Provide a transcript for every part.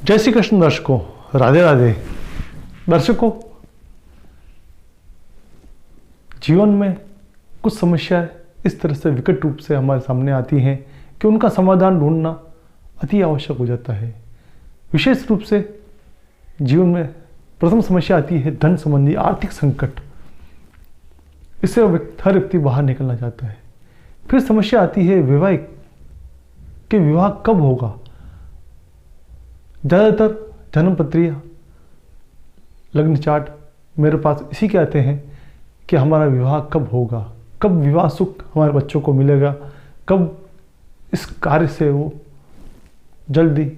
जय श्री कृष्ण दर्शकों, राधे राधे। दर्शकों, जीवन में कुछ समस्याएं इस तरह से विकट रूप से हमारे सामने आती हैं कि उनका समाधान ढूंढना अति आवश्यक हो जाता है। विशेष रूप से जीवन में प्रथम समस्या आती है धन संबंधी आर्थिक संकट। इससे हर व्यक्ति बाहर निकलना चाहता है। फिर समस्या आती है वैवाहिक कि विवाह कब होगा। ज़्यादातर जन्मपत्रियाँ, लग्न चार्ट मेरे पास इसी के आते हैं कि हमारा विवाह कब होगा, कब विवाह सुख हमारे बच्चों को मिलेगा, कब इस कार्य से वो जल्दी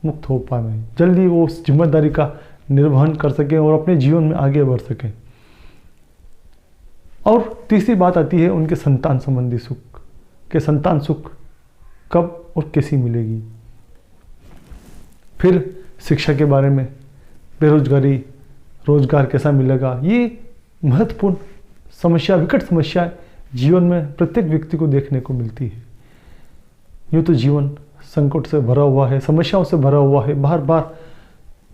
मुक्त हो पाए, जल्दी वो उस जिम्मेदारी का निर्वहन कर सकें और अपने जीवन में आगे बढ़ सकें। और तीसरी बात आती है उनके संतान संबंधी सुख के संतान सुख कब और कैसी मिलेगी। फिर शिक्षा के बारे में, बेरोजगारी, रोजगार कैसा मिलेगा। ये महत्वपूर्ण समस्या, विकट समस्या जीवन में प्रत्येक व्यक्ति को देखने को मिलती है। यूँ तो जीवन संकट से भरा हुआ है, समस्याओं से भरा हुआ है। बार बार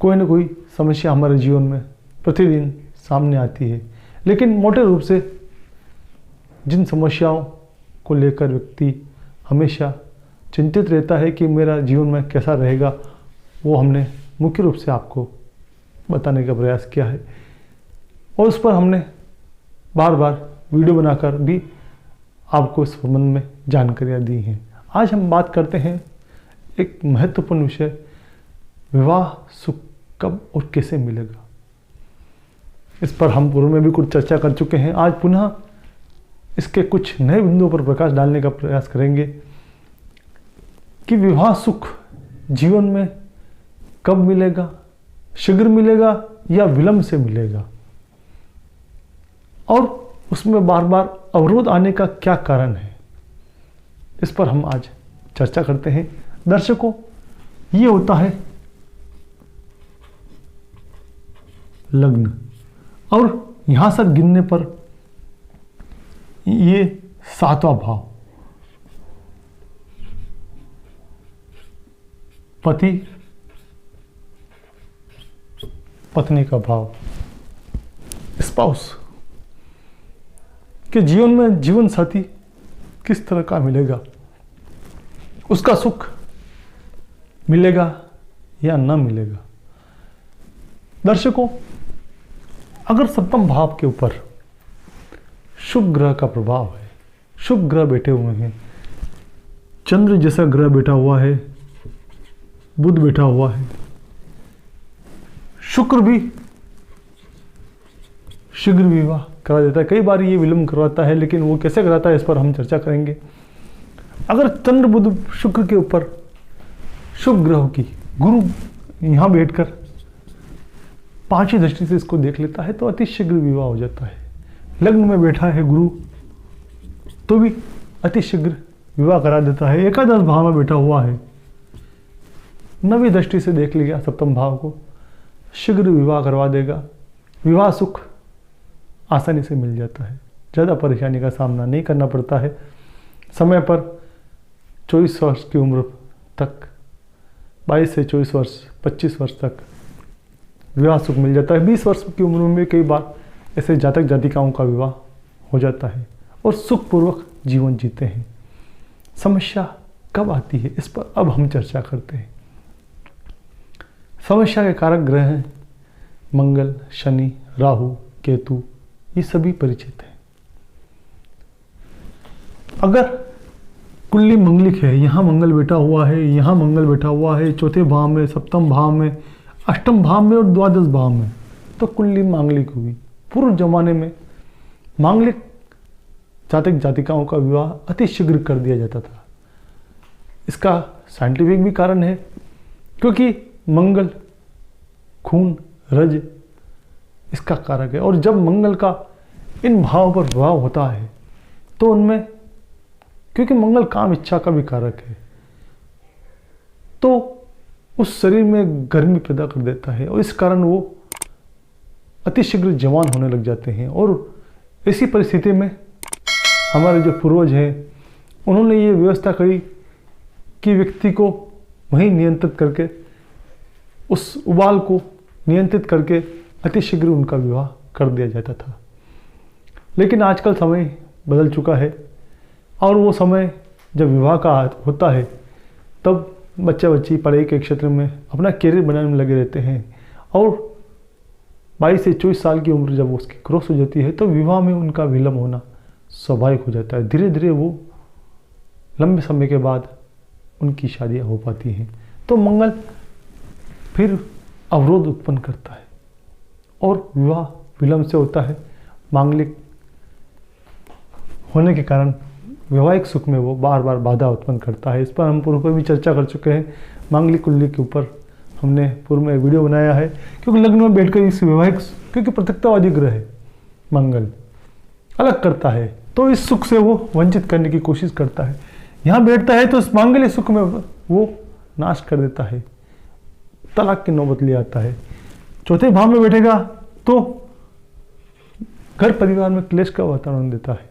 कोई ना कोई समस्या हमारे जीवन में प्रतिदिन सामने आती है। लेकिन मोटे रूप से जिन समस्याओं को लेकर व्यक्ति हमेशा चिंतित रहता है कि मेरा जीवन में कैसा रहेगा, वो हमने मुख्य रूप से आपको बताने का प्रयास किया है। और उस पर हमने बार बार वीडियो बनाकर भी आपको इस संबंध में जानकारियाँ दी हैं। आज हम बात करते हैं एक महत्वपूर्ण विषय, विवाह सुख कब और कैसे मिलेगा। इस पर हम पूर्व में भी कुछ चर्चा कर चुके हैं। आज पुनः इसके कुछ नए बिंदुओं पर प्रकाश डालने का प्रयास करेंगे कि विवाह सुख जीवन में कब मिलेगा, शीघ्र मिलेगा या विलंब से मिलेगा, और उसमें बार बार अवरोध आने का क्या कारण है। इस पर हम आज चर्चा करते हैं। दर्शकों, ये होता है लग्न, और यहां से गिनने पर ये 7वां भाव, पति पत्नी का भाव, स्पाउस के जीवन में जीवन साथी किस तरह का मिलेगा, उसका सुख मिलेगा या न मिलेगा। दर्शकों, अगर सप्तम भाव के ऊपर शुभ ग्रह का प्रभाव है, शुभ ग्रह बैठे हुए हैं, चंद्र जैसा ग्रह बैठा हुआ है, बुध बैठा हुआ है, शुक्र भी शीघ्र विवाह करा देता है। कई बार ये विलंब करवाता है, लेकिन वो कैसे कराता है इस पर हम चर्चा करेंगे। अगर चंद्र बुध शुक्र के ऊपर शुभ ग्रह की गुरु यहाँ बैठकर 5वीं दृष्टि से इसको देख लेता है तो अति शीघ्र विवाह हो जाता है। लग्न में बैठा है गुरु तो भी अति शीघ्र विवाह करा देता है। एकादश भाव में बैठा हुआ है, 9वीं दृष्टि से देख लिया सप्तम भाव को, शीघ्र विवाह करवा देगा। विवाह सुख आसानी से मिल जाता है, ज़्यादा परेशानी का सामना नहीं करना पड़ता है। समय पर 24 वर्ष की उम्र तक, 22 से 24 वर्ष, 25 वर्ष तक विवाह सुख मिल जाता है। 20 वर्ष की उम्र में कई बार ऐसे जातक जातिकाओं का विवाह हो जाता है और सुखपूर्वक जीवन जीते हैं। समस्या कब आती है इस पर अब हम चर्चा करते हैं। समस्या के कारक ग्रह हैं मंगल, शनि, राहु, केतु, ये सभी परिचित हैं। अगर कुंडली मंगलिक है, यहाँ मंगल बैठा हुआ है, यहाँ मंगल बैठा हुआ है, चौथे भाव में, सप्तम भाव में, अष्टम भाव में और द्वादश भाव में, तो कुंडली मांगलिक हुई। पूर्व जमाने में मांगलिक जातक जातिकाओं का विवाह अति शीघ्र कर दिया जाता था। इसका साइंटिफिक भी कारण है, क्योंकि मंगल खून, रज इसका कारक है, और जब मंगल का इन भावों पर प्रभाव होता है तो उनमें, क्योंकि मंगल काम इच्छा का भी कारक है, तो उस शरीर में गर्मी पैदा कर देता है और इस कारण वो अतिशीघ्र जवान होने लग जाते हैं। और ऐसी परिस्थिति में हमारे जो पूर्वज हैं उन्होंने ये व्यवस्था करी कि व्यक्ति को वहीं नियंत्रित करके उस उबाल को नियंत्रित करके अतिशीघ्र उनका विवाह कर दिया जाता था। लेकिन आजकल समय बदल चुका है और वो समय जब विवाह का होता है तब बच्चा बच्ची पढ़ाई के क्षेत्र में अपना कैरियर बनाने में लगे रहते हैं और 22 से 24 साल की उम्र जब उसकी क्रॉस हो जाती है तो विवाह में उनका विलंब होना स्वाभाविक हो जाता है। धीरे धीरे वो लंबे समय के बाद उनकी शादियाँ हो पाती हैं। तो मंगल फिर अवरोध उत्पन्न करता है और विवाह विलंब से होता है। मांगलिक होने के कारण वैवाहिक सुख में वो बार बार बाधा उत्पन्न करता है। इस पर हम पूर्व में भी चर्चा कर चुके हैं। मांगलिक कुंडली के ऊपर हमने पूर्व में वीडियो बनाया है, क्योंकि लग्न में बैठकर इस वैवाहिक, क्योंकि प्रत्यक्षतावादी ग्रह है मंगल, अलग करता है तो इस सुख से वो वंचित करने की कोशिश करता है। यहाँ बैठता है तो इस मांगलिक सुख में वो नाश कर देता है, तलाक की नौबत ले आता है। चौथे भाव में बैठेगा तो घर परिवार में क्लेश का वातावरण देता है।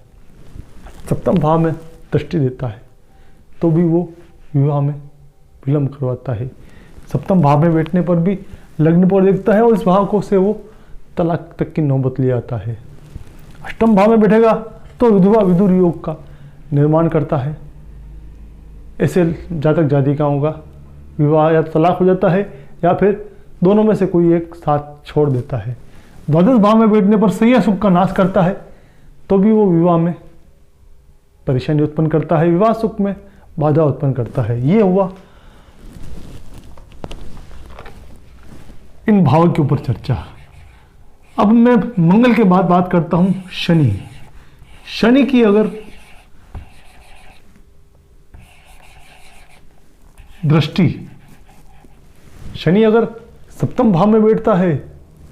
सप्तम भाव में दृष्टि देता है तो भी वो विवाह में विलंब करवाता है। सप्तम भाव में बैठने पर भी लग्न पर देखता है और इस भाव को से वो तलाक तक की नौबत ले आता है। अष्टम भाव में बैठेगा तो विधवा विदुर योग का निर्माण करता है। ऐसे जातक जातिकाओं का विवाह या तलाक हो जाता है या फिर दोनों में से कोई एक साथ छोड़ देता है। द्वादश भाव में बैठने पर सैया सुख का नाश करता है तो भी वो विवाह में परेशानी उत्पन्न करता है, विवाह सुख में बाधा उत्पन्न करता है। ये हुआ इन भाव के ऊपर चर्चा। अब मैं मंगल के बाद बात करता हूं शनि। शनि की अगर दृष्टि, शनि अगर सप्तम भाव में बैठता है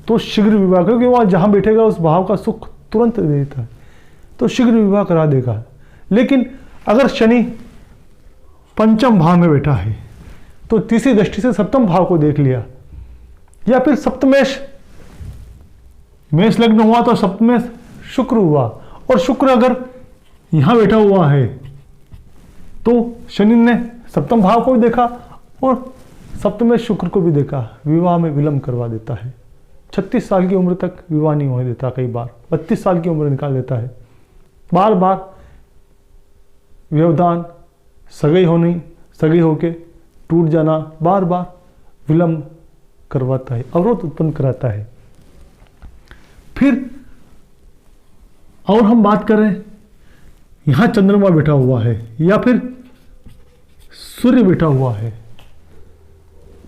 तो शीघ्र विवाह, क्योंकि वहां जहां बैठेगा उस भाव का सुख तुरंत दे देता है तो शीघ्र विवाह करा देगा। लेकिन अगर शनि पंचम भाव में बैठा है तो तीसरी दृष्टि से सप्तम भाव को देख लिया, या फिर सप्तमेश, मेष लग्न हुआ तो सप्तमेश शुक्र हुआ और शुक्र अगर यहां बैठा हुआ है तो शनि ने सप्तम भाव को भी देखा और सप्तमेश शुक्र को भी देखा, विवाह में विलंब करवा देता है। 36 साल की उम्र तक विवाह नहीं होने देता, कई बार 32 साल की उम्र निकाल देता है। बार बार व्यवधान, सगाई होके टूट जाना, बार बार विलंब करवाता है, अवरोध उत्पन्न कराता है। फिर और हम बात करें, यहां चंद्रमा बैठा हुआ है या फिर सूर्य बैठा हुआ है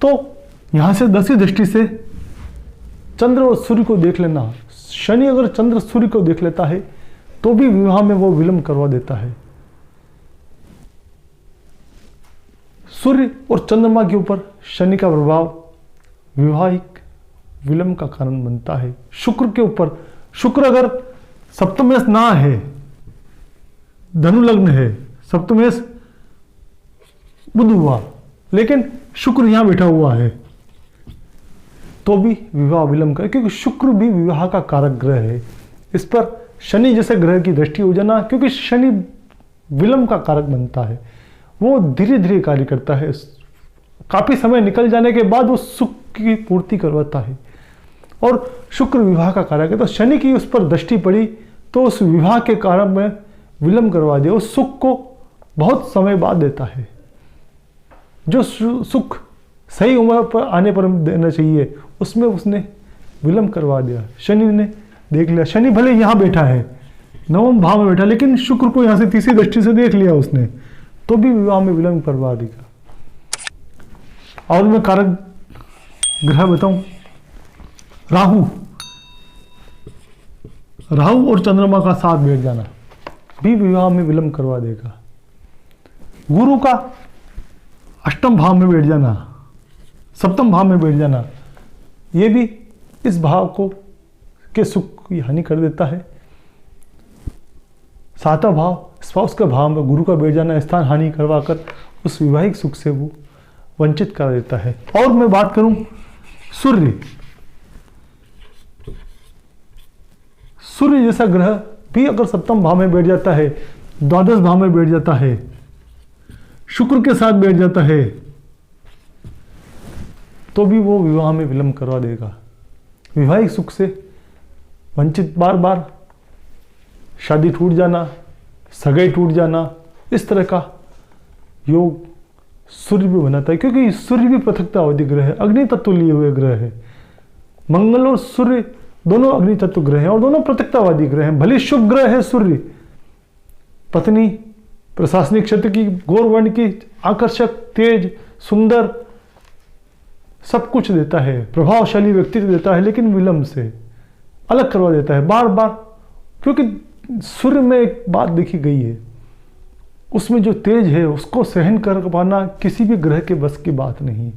तो यहां से 10वीं दृष्टि से चंद्र और सूर्य को देख लेना। शनि अगर चंद्र सूर्य को देख लेता है तो भी विवाह में वो विलंब करवा देता है। सूर्य और चंद्रमा के ऊपर शनि का प्रभाव विवाहिक विलंब का कारण बनता है। शुक्र के ऊपर, शुक्र अगर सप्तमेश ना है, धनु लग्न है, सप्तमेश बुध हुआ, लेकिन शुक्र यहां बैठा हुआ है तो भी विवाह विलंब करे, क्योंकि शुक्र भी विवाह का कारक ग्रह है। इस पर शनि जैसे ग्रह की दृष्टि हो जाना, क्योंकि शनि विलंब का कारक बनता है, वो धीरे धीरे कार्य करता है। काफी समय निकल जाने के बाद वो सुख की पूर्ति करवाता है और शुक्र विवाह का कारक है। तो शनि की उस पर दृष्टि पड़ी तो उस विवाह के कारण में विलंब करवा दिया। उस सुख को बहुत समय बाद देता है, जो सुख सही उम्र पर आने पर देना चाहिए उसमें उसने विलंब करवा दिया। शनि ने देख लिया, शनि भले यहाँ बैठा है, नवम भाव में बैठा, लेकिन शुक्र को यहाँ से तीसरी दृष्टि से देख लिया उसने तो भी विवाह में विलंब करवा देगा। और मैं कारक ग्रह बताऊं, राहु और चंद्रमा का साथ बैठ जाना भी विवाह में विलंब करवा देगा। गुरु का अष्टम भाव में बैठ जाना, सप्तम भाव में बैठ जाना, ये भी इस भाव को के सुख की हानि कर देता है। सातवां भाव स्पाउस के भाव में गुरु का बैठ जाना स्थान हानि करवाकर उस विवाहिक सुख से वो वंचित कर देता है। और मैं बात करूं सूर्य जैसा ग्रह भी अगर सप्तम भाव में बैठ जाता है, द्वादश भाव में बैठ जाता है, शुक्र के साथ बैठ जाता है तो भी वो विवाह में विलंब करवा देगा। वैवाहिक सुख से वंचित, बार बार शादी टूट जाना, सगाई टूट जाना, इस तरह का योग सूर्य भी बनाता है, क्योंकि सूर्य भी पृथकतावादी ग्रह है, अग्नि तत्व लिए हुए ग्रह है। मंगल और सूर्य दोनों अग्नि तत्व ग्रह हैं और दोनों पृथकतावादी ग्रह हैं। भले शुभ ग्रह है सूर्य, पत्नी प्रशासनिक क्षेत्र की, गौरवर्ण की, आकर्षक, तेज, सुंदर, सब कुछ देता है, प्रभावशाली व्यक्तित्व देता है, लेकिन विलंब से अलग करवा देता है बार बार। क्योंकि सूर्य में एक बात देखी गई है, उसमें जो तेज है उसको सहन कर पाना किसी भी ग्रह के बस की बात नहीं,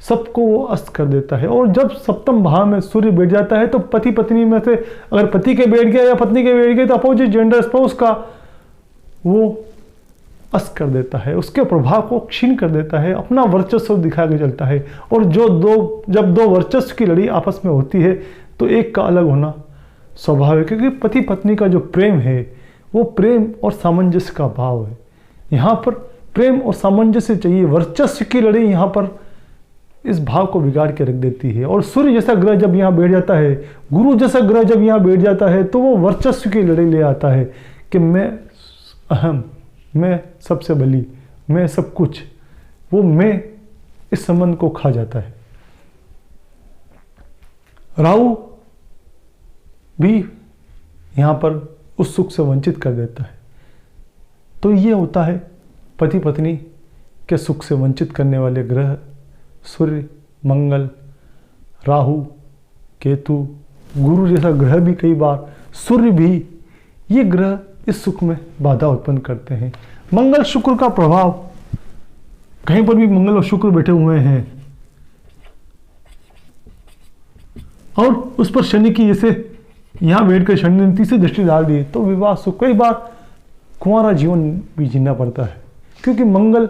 सबको वो अस्त कर देता है। और जब सप्तम भाव में सूर्य बैठ जाता है तो पति पत्नी में से अगर पति के बैठ गया या पत्नी के बैठ गया तो अपोजिट जेंडर स्पाउस का वो अस्त कर देता है, उसके प्रभाव को क्षीण कर देता है, अपना वर्चस्व दिखा के चलता है। और जब दो वर्चस्व की लड़ी आपस में होती है तो एक का अलग होना स्वाभाविक है, क्योंकि पति पत्नी का जो प्रेम है वो प्रेम और सामंजस्य का भाव है। यहाँ पर प्रेम और सामंजस्य चाहिए, वर्चस्व की लड़ी यहाँ पर इस भाव को बिगाड़ के रख देती है। और सूर्य जैसा ग्रह जब यहाँ बैठ जाता है, गुरु जैसा ग्रह जब यहाँ बैठ जाता है, तो वो वर्चस्व की लड़ाई ले आता है कि मैं अहम, मैं सबसे बली, मैं सब कुछ, वो मैं इस संबंध को खा जाता है। राहु भी यहाँ पर उस सुख से वंचित कर देता है। तो ये होता है पति पत्नी के सुख से वंचित करने वाले ग्रह सूर्य, मंगल, राहु, केतु, गुरु जैसा ग्रह भी, कई बार सूर्य भी, ये ग्रह इस सुख में बाधा उत्पन्न करते हैं। मंगल शुक्र का प्रभाव, कहीं पर भी मंगल और शुक्र बैठे हुए हैं और उस पर शनि की जैसे यहाँ बैठकर शनि ने तीसरी दृष्टि डाल दी तो विवाह सुख, कई बार कुंवारा जीवन भी जीना पड़ता है, क्योंकि मंगल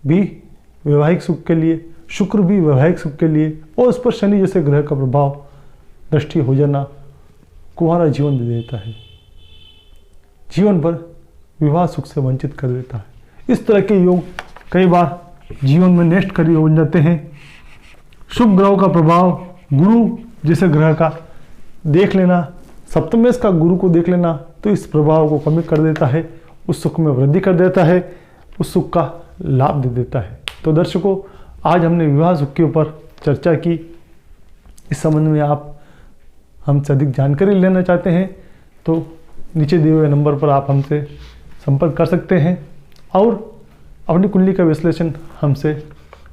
भी वैवाहिक सुख के लिए, शुक्र भी वैवाहिक सुख के लिए, और उस पर शनि जैसे ग्रह का प्रभाव, दृष्टि हो जाना कुंवारा जीवन दे देता है, जीवन भर विवाह सुख से वंचित कर देता है। इस तरह के योग कई बार जीवन में नेष्ट करी हो जाते हैं। शुभ ग्रहों का प्रभाव, गुरु जैसे ग्रह का देख लेना, सप्तमेश का गुरु को देख लेना, तो इस प्रभाव को कमी कर देता है, उस सुख में वृद्धि कर देता है, उस सुख का लाभ दे देता है। तो दर्शकों, आज हमने विवाह सुख के ऊपर चर्चा की। इस संबंध में आप हमसे अधिक जानकारी लेना चाहते हैं तो नीचे दिए हुए नंबर पर आप हमसे संपर्क कर सकते हैं और अपनी कुंडली का विश्लेषण हमसे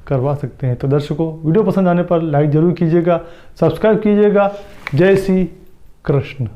करवा सकते हैं। तो दर्शकों, वीडियो पसंद आने पर लाइक जरूर कीजिएगा, सब्सक्राइब कीजिएगा। जय श्री कृष्ण।